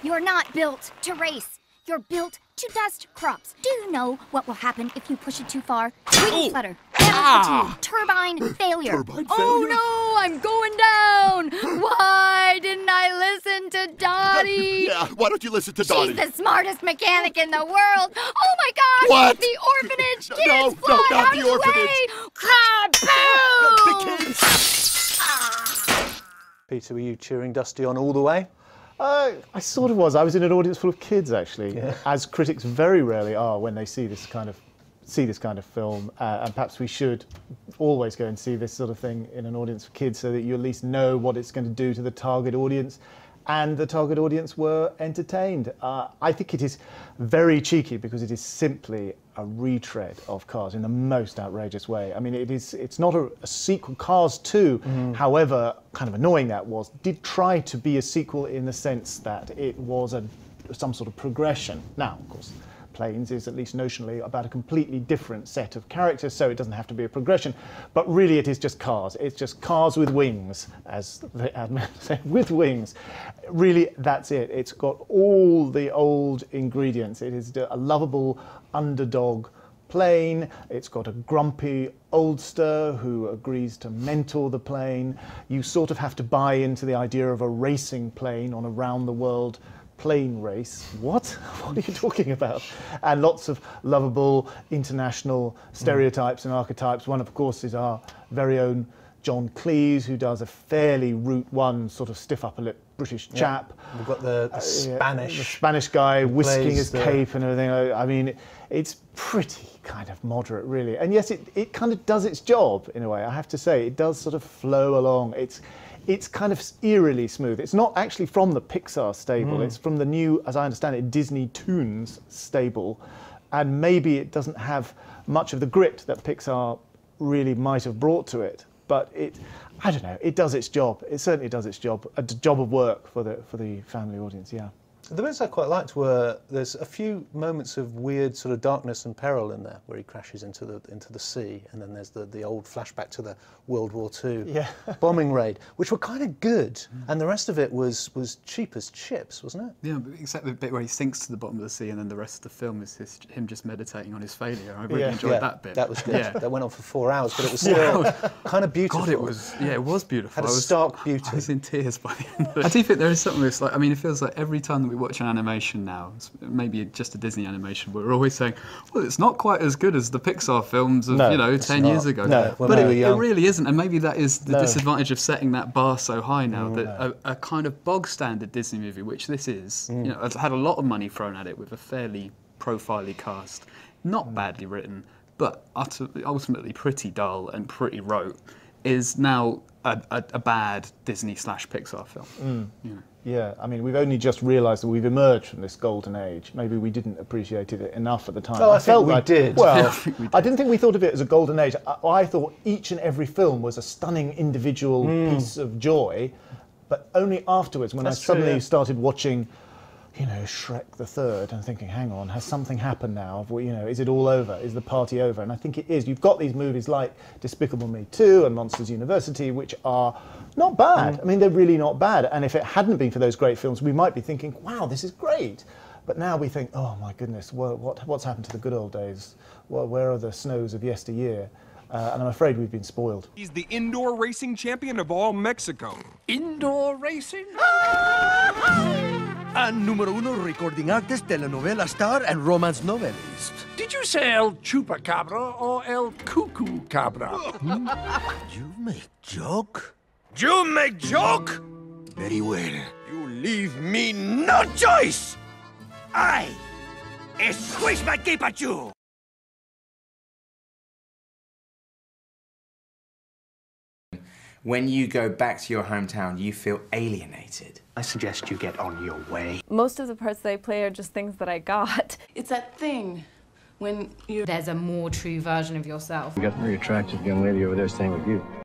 You're not built to race. You're built to dust crops. Do you know what will happen if you push it too far? Wing flutter, fatigue, turbine failure. Turbine failure? Oh no, I'm going down. Why didn't I listen to Dottie? Yeah, why don't you listen to Dottie? She's the smartest mechanic in the world. Oh my gosh! What? The orphanage kids No, fly not out the of the orphanage. way. The kids. Peter, were you cheering Dusty on all the way? I sort of was. I was in an audience full of kids, actually, Yeah. as critics very rarely are when they see this kind of film. And perhaps we should always go and see this sort of thing in an audience for kids, so that you at least know what it's going to do to the target audience. And the target audience were entertained. I think it is very cheeky because it is simply a retread of Cars in the most outrageous way. I mean, it's not a sequel. Cars 2, however kind of annoying that was, did try to be a sequel in the sense that it was some sort of progression. Now, of course, Planes is at least notionally about a completely different set of characters, so it doesn't have to be a progression. But really, it is just cars. It's just cars with wings, as the ad man said, with wings. Really, that's it. It's got all the old ingredients. It is a lovable underdog plane. It's got a grumpy oldster who agrees to mentor the plane. You sort of have to buy into the idea of a racing plane on a round-the-world plane race. What? What are you talking about? And lots of lovable international stereotypes and archetypes. One, of course, is our very own John Cleese, who does a fairly Route 1 sort of stiff upper lip British chap. We've got the Spanish guy whisking his cape and everything. I mean, it's pretty kind of moderate, really. And yes, it kind of does its job in a way. I have to say, it does sort of flow along. It's kind of eerily smooth. It's not actually from the Pixar stable. It's from the new, as I understand it, Disney Toons stable. And maybe it doesn't have much of the grit that Pixar really might have brought to it. But I don't know, it does its job. It certainly does its job. A job of work for the family audience, yeah. The bits I quite liked were there's a few moments of weird sort of darkness and peril in there, where he crashes into the sea, and then there's the old flashback to the World War II bombing raid, which were kind of good, and the rest of it was cheap as chips, wasn't it? Yeah, except the bit where he sinks to the bottom of the sea, and then the rest of the film is him just meditating on his failure. I really enjoyed that bit. That was good. That went on for 4 hours, but it was still kind of beautiful. God, it was beautiful. Had a stark beauty. I was in tears by the end of it. I do think there is something that's like, I mean, it feels like every time that we watch an animation now, maybe just a Disney animation, we're always saying, well, it's not quite as good as the Pixar films of, 10 years ago. No, but it really isn't, and maybe that is the disadvantage of setting that bar so high now, that a kind of bog standard Disney movie, which this is, has had a lot of money thrown at it with a fairly profile-y cast, not badly written, but ultimately pretty dull and pretty rote, is now a bad Disney/Pixar film. Yeah, I mean, we've only just realised that we've emerged from this golden age. Maybe we didn't appreciate it enough at the time. Oh, I felt we did. Well, I didn't think we thought of it as a golden age. I thought each and every film was a stunning individual piece of joy, but only afterwards, when I suddenly started watching, Shrek the Third, and thinking, hang on, has something happened now? Is it all over? Is the party over? And I think it is. You've got these movies like Despicable Me 2 and Monsters University, which are not bad. I mean, they're really not bad. And if it hadn't been for those great films, we might be thinking, wow, this is great. But now we think, oh my goodness, what's happened to the good old days? Where are the snows of yesteryear? And I'm afraid we've been spoiled. He's the indoor racing champion of all Mexico. Indoor racing? And numero uno recording artist, telenovela star, and romance novelist. Did you say El Chupacabra or El Cuckoo Cabra? You make joke? You make joke? Very well. You leave me no choice! I squish my cape at you! When you go back to your hometown, you feel alienated. I suggest you get on your way. Most of the parts that I play are just things that I got. It's that thing when there's a more true version of yourself. You got a very attractive young lady over there staying with you.